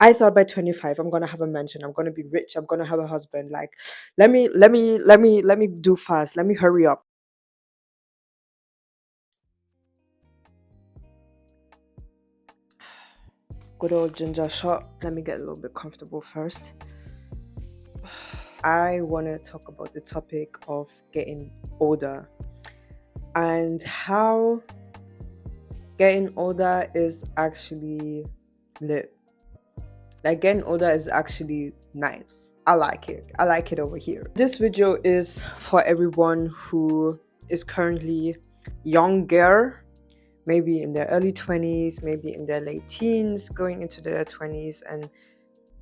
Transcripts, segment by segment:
I thought by 25 I'm gonna have a mansion, I'm gonna be rich, I'm gonna have a husband. Like, let me do fast, let me hurry up. Good old ginger shot. Let me get a little bit comfortable first. I want to talk about the topic of getting older and how getting older is actually lit. Like, getting older is actually nice. I like it. I like it over here. This video is for everyone who is currently younger, maybe in their early 20s, maybe in their late teens, going into their 20s, and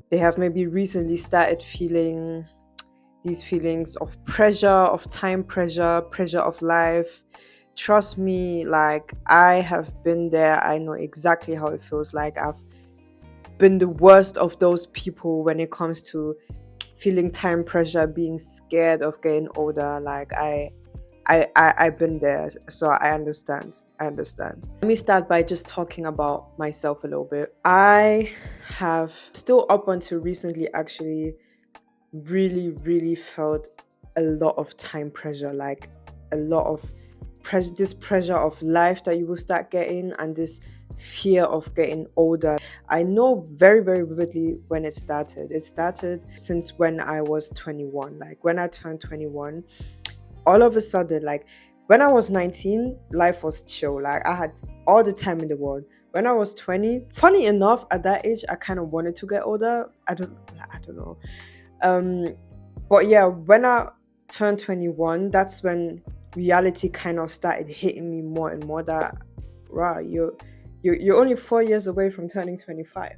they have maybe recently started feeling these feelings of pressure, of time pressure, pressure of life. Trust me, like, I have been there. I know exactly how it feels like. I've been the worst of those people when it comes to feeling time pressure, being scared of getting older. Like, I've been there, so I understand. I understand. Let me start by just talking about myself a little bit. I have still up until recently actually really felt a lot of time pressure, like a lot of pressure, this pressure of life that you will start getting, and this fear of getting older. I know very vividly when it started. It started since when I was 21. Like, when I turned 21, all of a sudden, like, when I was 19, life was chill. Like, I had all the time in the world. When I was 20, funny enough, at that age, I kind of wanted to get older. I don't know. Um, but yeah, when I turned 21, that's when reality kind of started hitting me more and more that, wow, you're only 4 years away from turning 25.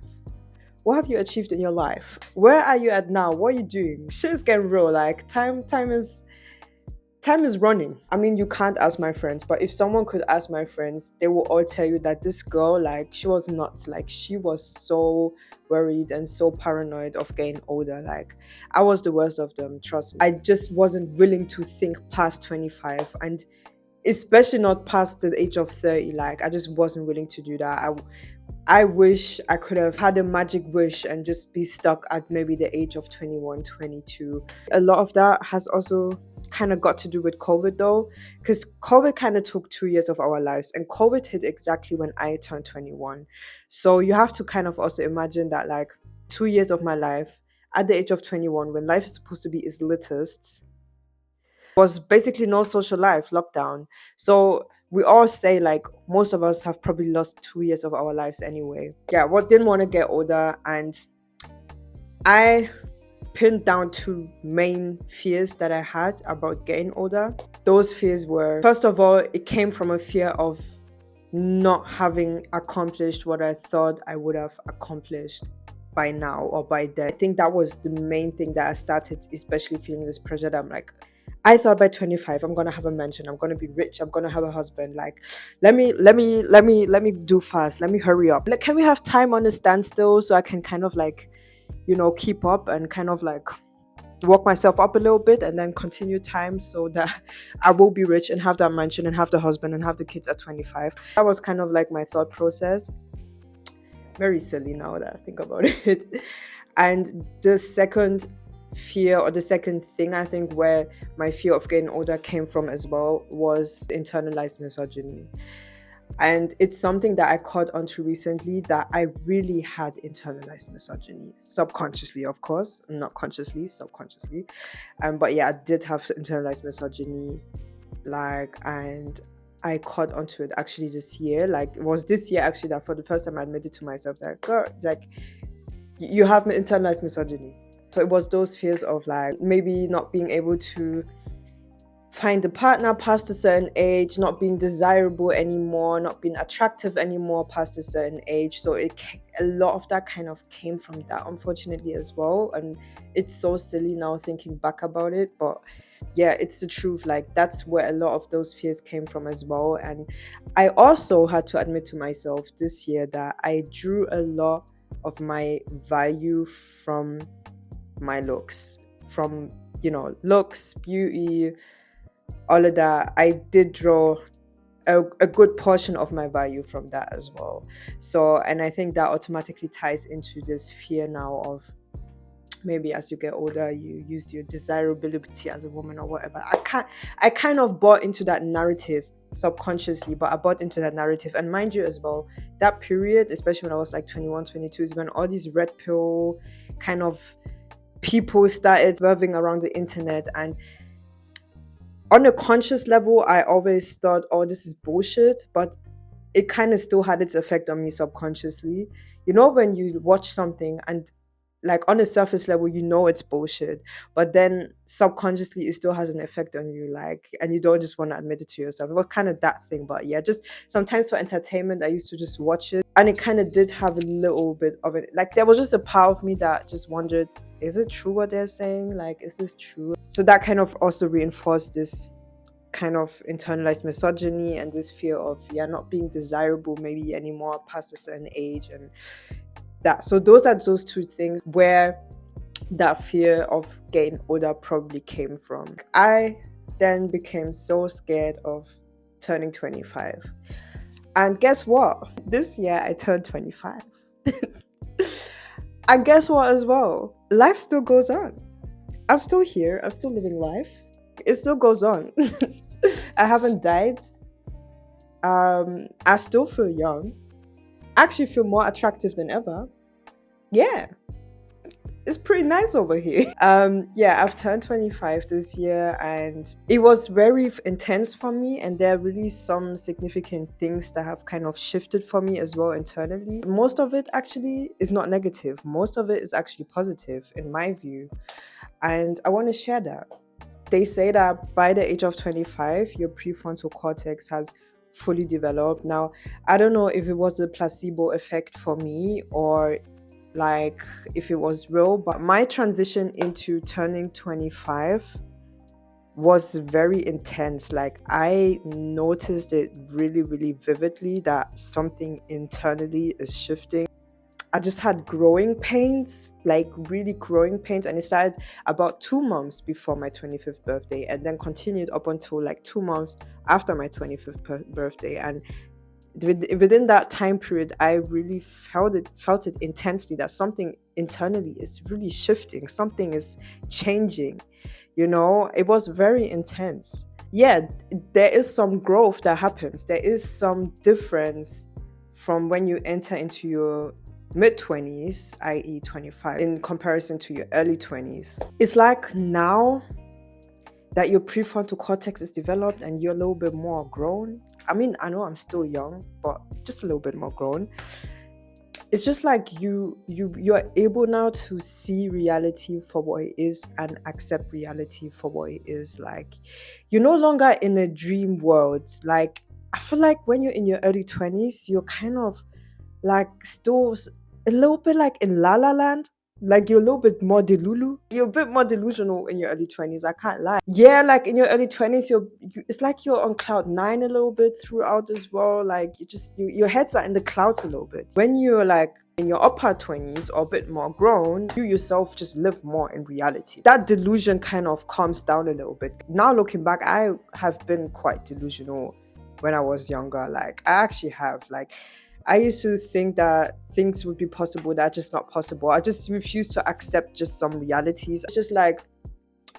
What have you achieved in your life? Where are you at now? What are you doing? Shit's getting real. Like, time is running. I mean, you can't ask my friends, but if someone could ask my friends, they will all tell you that this girl, like, she was nuts. Like, she was so worried and so paranoid of getting older. Like, I was the worst of them, trust me. I just wasn't willing to think past 25, and especially not past the age of 30. Like, I just wasn't willing to do that. I wish I could have had a magic wish and just be stuck at maybe the age of 21, 22. A lot of that has also kind of got to do with COVID though, because COVID kind of took 2 years of our lives, and COVID hit exactly when I turned 21. So you have to kind of also imagine that, like, 2 years of my life at the age of 21, when life is supposed to be its latest, was basically no social life, lockdown. So we all say, like, most of us have probably lost 2 years of our lives anyway. Yeah, what didn't want to get older, and I pinned down two main fears that I had about getting older. Those fears were, first of all, it came from a fear of not having accomplished what I thought I would have accomplished by now or by then. I think that was the main thing that I started, especially feeling this pressure that I'm like, I thought by 25 I'm gonna have a mansion, I'm gonna be rich, I'm gonna have a husband. Like, let me do fast, let me hurry up. Like, can we have time on a standstill so I can kind of, like, keep up and kind of, like, work myself up a little bit and then continue time so that I will be rich and have that mansion and have the husband and have the kids at 25. That was kind of like my thought process. Very silly now that I think about it. And the second fear, or the second thing, I think, where my fear of getting older came from as well, was internalized misogyny. And it's something that I caught onto recently, that I really had internalized misogyny, subconsciously, of course, not consciously, subconsciously. But yeah, I did have internalized misogyny, like, and I caught onto it actually this year. Like, it was this year actually that for the first time I admitted to myself that, girl, like, you have internalized misogyny. So it was those fears of, like, maybe not being able to find a partner past a certain age, not being desirable anymore, not being attractive anymore past a certain age. So a lot of that kind of came from that, unfortunately, as well. And it's so silly now thinking back about it, but yeah, it's the truth. Like, that's where a lot of those fears came from as well. And I also had to admit to myself this year that I drew a lot of my value from my looks, from, looks, beauty, all of that. I did draw a good portion of my value from that as well. So, and I think that automatically ties into this fear now of maybe as you get older you use your desirability as a woman or whatever. I kind of bought into that narrative subconsciously, but I bought into that narrative. And mind you as well, that period, especially when I was like 21, 22, is when all these red pill kind of people started swerving around the internet. And on a conscious level, I always thought, oh, this is bullshit, but it kind of still had its effect on me subconsciously. You know, when you watch something and like on a surface level, you know it's bullshit, but then subconsciously it still has an effect on you, like, and you don't just want to admit it to yourself. It was kind of that thing, but yeah, just sometimes for entertainment, I used to just watch it, and it kind of did have a little bit of it. Like, there was just a part of me that just wondered, is it true what they're saying? Like, is this true? So that kind of also reinforced this kind of internalized misogyny and this fear of not being desirable maybe anymore past a certain age. And that, so those are those two things where that fear of getting older probably came from. I then became so scared of turning 25, and guess what, this year I turned 25. And guess what as well, life still goes on. I'm still here, I'm still living life, it still goes on. I haven't died. I still feel young. I actually feel more attractive than ever. Yeah, it's pretty nice over here. Yeah, I've turned 25 this year, and it was very intense for me. And there are really some significant things that have kind of shifted for me as well internally. Most of it actually is not negative. Most of it is actually positive in my view. And I want to share that. They say that by the age of 25, your prefrontal cortex has fully developed. Now, I don't know if it was a placebo effect for me or like if it was real, but my transition into turning 25 was very intense. Like, I noticed it really, really vividly that something internally is shifting. I just had growing pains, like really growing pains, and it started about 2 months before my 25th birthday and then continued up until like 2 months after my 25th birthday. And within that time period, I really felt it intensely that something internally is really shifting, something is changing. It was very intense. Yeah, there is some growth that happens, there is some difference from when you enter into your mid-20s, i.e. 25, in comparison to your early 20s. It's like now that your prefrontal cortex is developed and you're a little bit more grown. I mean, I know I'm still young, but just a little bit more grown. It's just like you're able now to see reality for what it is and accept reality for what it is. Like, you're no longer in a dream world. Like, I feel like when you're in your early 20s, you're kind of like still a little bit like in La La Land. Like, you're a little bit more delulu. You're a bit more delusional in your early 20s. I can't lie. Yeah, like in your early 20s, it's like you're on cloud nine a little bit throughout as well. Like, your heads are in the clouds a little bit. When you're like in your upper 20s or a bit more grown, you yourself just live more in reality. That delusion kind of calms down a little bit. Now looking back, I have been quite delusional when I was younger. Like, I actually have. Like, I used to think that things would be possible that are just not possible. I just refuse to accept just some realities. It's just like,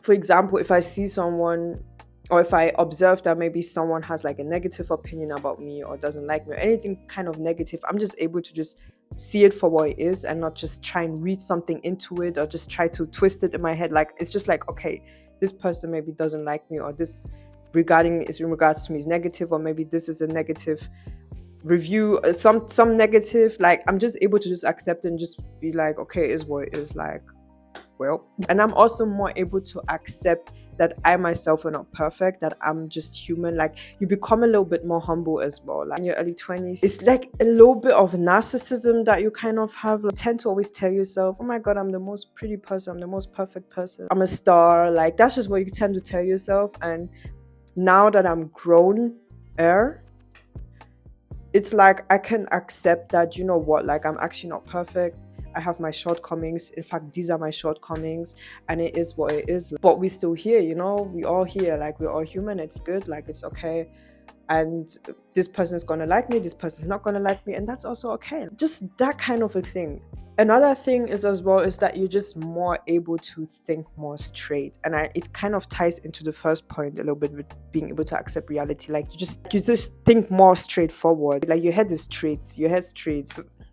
for example, if I see someone or if I observe that maybe someone has like a negative opinion about me or doesn't like me or anything kind of negative, I'm just able to just see it for what it is and not just try and read something into it or just try to twist it in my head. Like, it's just like, okay, this person maybe doesn't like me, or this in regards to me is negative, or maybe this is a negative review, some negative. Like, I'm just able to just accept it and just be like, okay, it is what it is. Like, well, and I'm also more able to accept that I myself are not perfect, that I'm just human. Like, you become a little bit more humble as well. Like, in your early 20s, it's like a little bit of narcissism that you kind of have. Like, you tend to always tell yourself, oh my god, I'm the most pretty person, I'm the most perfect person, I'm a star. Like, that's just what you tend to tell yourself. And now that I'm grown, it's like I can accept that, you know what, like, I'm actually not perfect. I have my shortcomings. In fact, these are my shortcomings, and it is what it is. But we're still here, we all here. Like, we're all human. It's good. Like, it's okay. and this person's gonna like me, this person's not gonna like me, and that's also okay. Just that kind of a thing. Another thing is as well is that you're just more able to think more straight, and it kind of ties into the first point a little bit with being able to accept reality. Like you just think more straightforward. Like your head straight.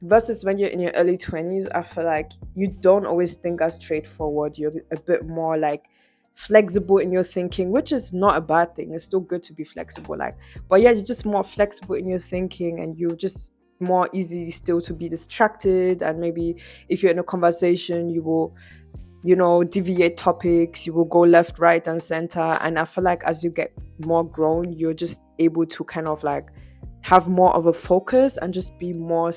Versus when you're in your early 20s, I feel like you don't always think as straightforward. You're a bit more like flexible in your thinking, which is not a bad thing. It's still good to be flexible. Like, but yeah, you're just more flexible in your thinking, and you're just more easy still to be distracted. And maybe if you're in a conversation, you will, deviate topics, you will go left, right, and center. And I feel like as you get more grown, you're just able to kind of like have more of a focus and just be more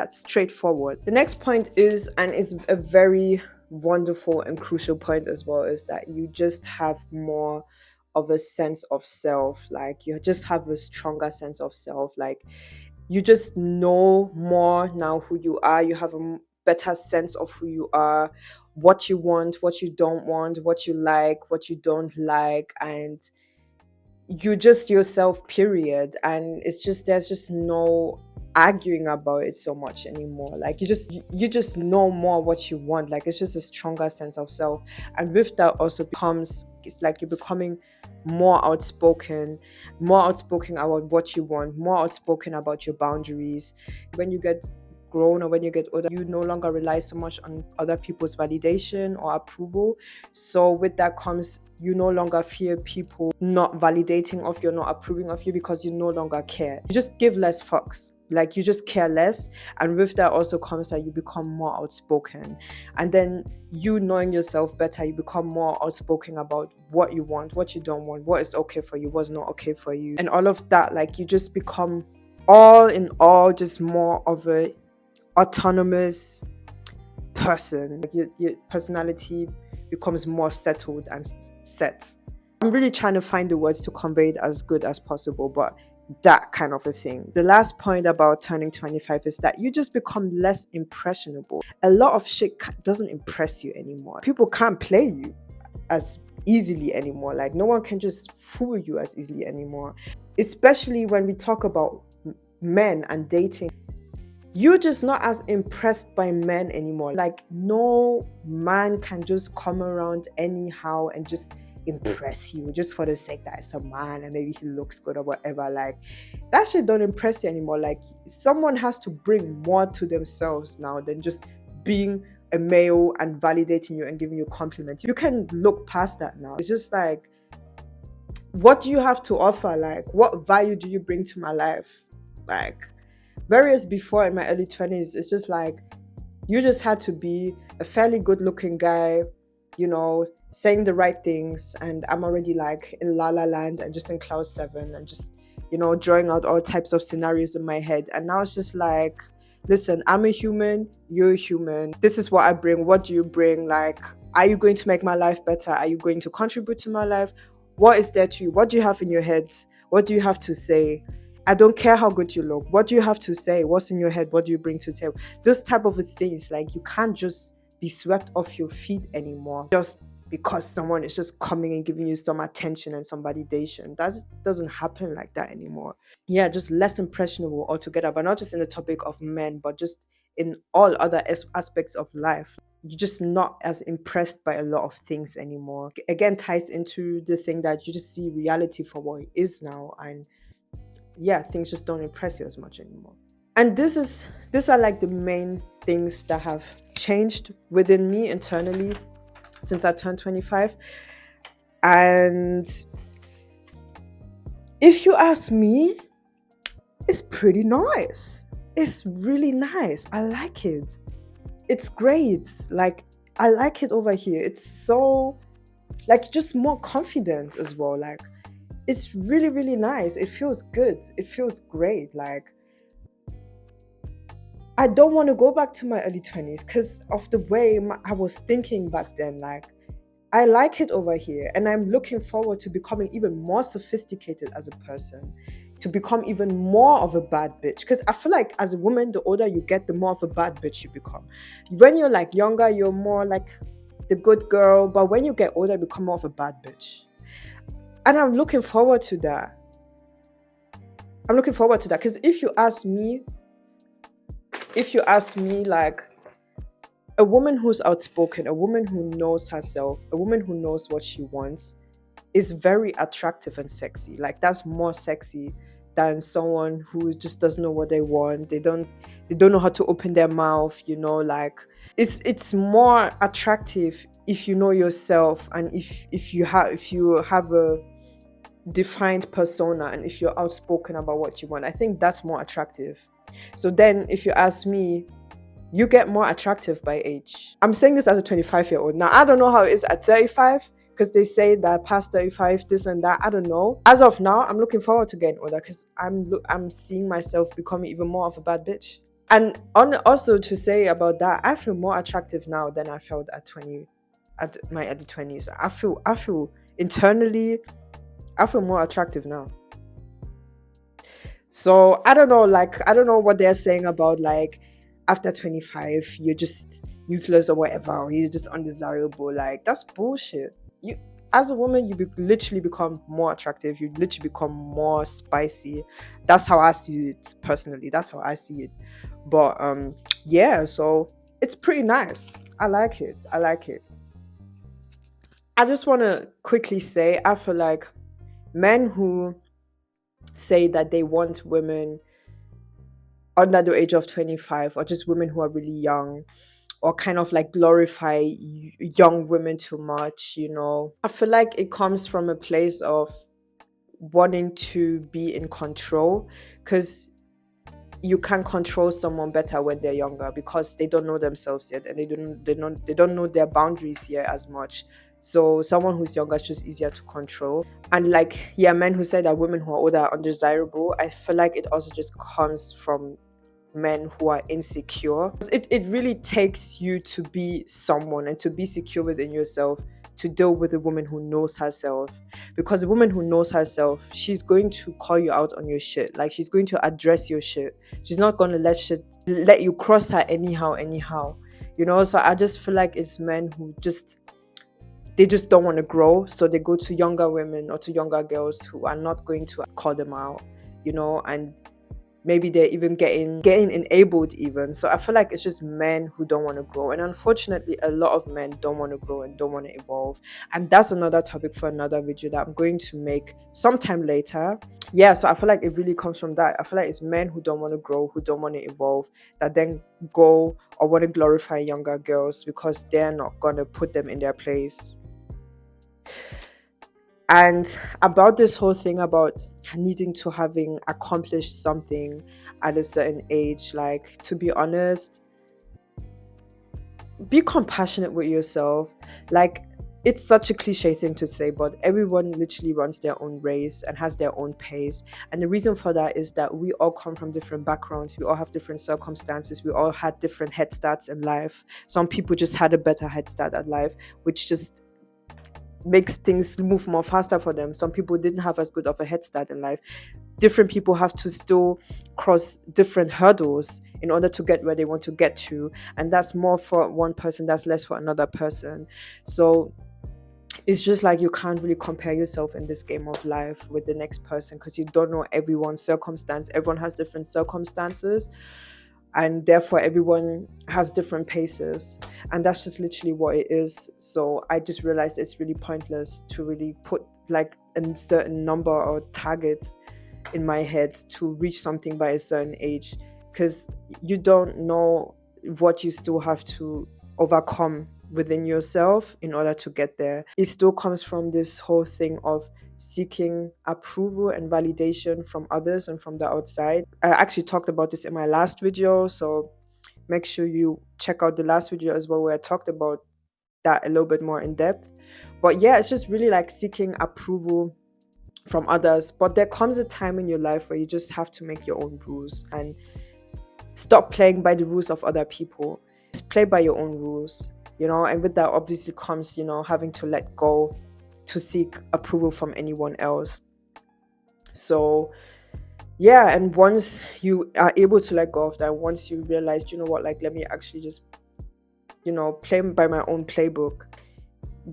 straightforward. The next point is, and is a very wonderful and crucial point as well, is that you just have more of a sense of self. Like you just have a stronger sense of self. Like you just know more now who you are. You have a better sense of who you are, what you want, what you don't want, what you like, what you don't like, and you just yourself, period. And it's just, there's just no arguing about it so much anymore. Like you just know more what you want. Like it's just a stronger sense of self. And with that also becomes, it's like you're becoming more outspoken about what you want, more outspoken about your boundaries. When you get grown or when you get older, you no longer rely so much on other people's validation or approval. So with that comes, you no longer fear people not validating of you, not approving of you, because you no longer care. You just give less fucks. Like you just care less. And with that also comes that you become more outspoken. And then you knowing yourself better, you become more outspoken about what you want, what you don't want, what is okay for you, what's not okay for you. And all of that, like you just become all in all just more of a autonomous person. Like your personality becomes more settled and set. I'm really trying to find the words to convey it as good as possible, but that kind of a thing. The last point about turning 25 is that you just become less impressionable. A lot of shit doesn't impress you anymore. People can't play you as easily anymore. Like no one can just fool you as easily anymore. Especially when we talk about men and dating. You're just not as impressed by men anymore. Like no man can just come around anyhow and just impress you just for the sake that it's a man and maybe he looks good or whatever. Like that shit don't impress you anymore. Like someone has to bring more to themselves now than just being a male and validating you and giving you compliments. You can look past that now. It's just like, what do you have to offer? Like what value do you bring to my life? Like whereas before in my early 20s, it's just like you just had to be a fairly good looking guy, saying the right things, and I'm already like in La La Land and just in cloud 7 and just, drawing out all types of scenarios in my head. And now it's just like, listen, I'm a human, you're a human. This is what I bring. What do you bring? Like, are you going to make my life better? Are you going to contribute to my life? What is there to you? What do you have in your head? What do you have to say? I don't care how good you look. What do you have to say? What's in your head? What do you bring to the table? Those type of things, like you can't just be swept off your feet anymore just because someone is just coming and giving you some attention and some validation. That doesn't happen like that anymore. Yeah, just less impressionable altogether, but not just in the topic of men, but just in all other aspects of life. You're just not as impressed by a lot of things anymore. Again, ties into the thing that you just see reality for what it is now, and yeah, things just don't impress you as much anymore. And these are like the main things that have changed within me internally since I turned 25. And if you ask me, it's pretty nice. It's really nice. I like it. It's great. Like I like it over here. It's so like just more confident as well. Like it's really, really nice. It feels good. It feels great. Like I don't want to go back to my early 20s because of the way I was thinking back then. Like I like it over here, and I'm looking forward to becoming even more sophisticated as a person, to become even more of a bad bitch. Because I feel like as a woman, the older you get, the more of a bad bitch you become. When you're like younger, you're more like the good girl, but when you get older, you become more of a bad bitch. And I'm looking forward to that. I'm looking forward to that. Because if you ask me, like, a woman who's outspoken, a woman who knows herself, a woman who knows what she wants is very attractive and sexy. Like, that's more sexy than someone who just doesn't know what they want. They don't know how to open their mouth, like, it's more attractive if you know yourself, and if you have a defined persona, and if you're outspoken about what you want. I think that's more attractive. So then if you ask me, you get more attractive by age. I'm saying this as a 25-year-old. Now, I don't know how it is at 35, because they say that past 35, this and that. I don't know. As of now, I'm looking forward to getting older, because I'm seeing myself becoming even more of a bad bitch. And also to say about that, I feel more attractive now than I felt at my early 20s. I feel internally, I feel more attractive now. So I don't know, like, I don't know what they're saying about, like, after 25, you're just useless or whatever, or you're just undesirable. Like, that's bullshit. You, as a woman, literally become more attractive. You literally become more spicy. That's how I see it personally. That's how I see it. But yeah, so it's pretty nice. I like it. I like it. I just want to quickly say, I feel like men who say that they want women under the age of 25, or just women who are really young, or kind of like glorify young women too much, I feel like it comes from a place of wanting to be in control, because you can control someone better when they're younger, because they don't know themselves yet, and they don't know their boundaries yet as much. So someone who's younger is just easier to control. And like, yeah, men who say that women who are older are undesirable, I feel like it also just comes from men who are insecure. It really takes you to be someone and to be secure within yourself, to deal with a woman who knows herself. Because a woman who knows herself, she's going to call you out on your shit. Like, she's going to address your shit. She's not going to let you cross her anyhow. So I just feel like it's men who they just don't want to grow, so they go to younger women or to younger girls who are not going to call them out, and maybe they're even getting enabled even. So I feel like it's just men who don't want to grow, and unfortunately a lot of men don't want to grow and don't want to evolve. And that's another topic for another video that I'm going to make sometime later. Yeah, so I feel like it really comes from that. I feel like it's men who don't want to grow, who don't want to evolve, that then go or want to glorify younger girls because they're not gonna put them in their place. And about this whole thing about needing to having accomplished something at a certain age, like, to be honest, be compassionate with yourself. Like, it's such a cliche thing to say, but everyone literally runs their own race and has their own pace. And the reason for that is that we all come from different backgrounds. We all have different circumstances. We all had different head starts in life. Some people just had a better head start at life, which just makes things move more faster for them. Some people didn't have as good of a head start in life. Different people have to still cross different hurdles in order to get where they want to get to, and that's more for one person, that's less for another person. So it's just like, you can't really compare yourself in this game of life with the next person, because you don't know everyone's circumstance. Everyone has different circumstances, and therefore everyone has different paces, and that's just literally what it is. So I just realized it's really pointless to really put like a certain number or target in my head to reach something by a certain age, because you don't know what you still have to overcome within yourself in order to get there. It still comes from this whole thing of seeking approval and validation from others and from the outside. I actually talked about this in my last video, so make sure you check out the last video as well, where I talked about that a little bit more in depth. But yeah, it's just really like seeking approval from others. But there comes a time in your life where you just have to make your own rules and stop playing by the rules of other people. Just play by your own rules, and with that obviously comes, having to let go to seek approval from anyone else. So yeah, and once you are able to let go of that, once you realize, like, let me actually just, play by my own playbook,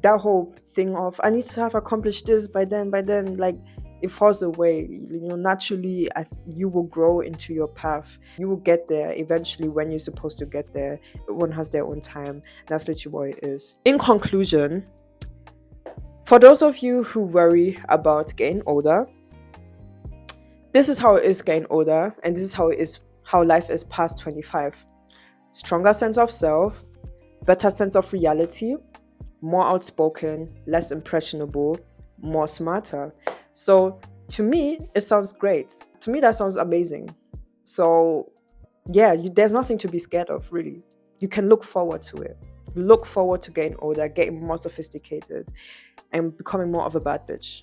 that whole thing of I need to have accomplished this by then, like, it falls away. Naturally, you will grow into your path. You will get there eventually when you're supposed to get there. Everyone has their own time. That's literally what it is. In conclusion, for those of you who worry about getting older, this is how it is getting older, and this is how life is past 25. Stronger sense of self, better sense of reality, more outspoken, less impressionable, more smarter. So to me, it sounds great. To me, that sounds amazing. So yeah, there's nothing to be scared of, really. You can look forward to it. Look forward to getting older, getting more sophisticated, and becoming more of a bad bitch.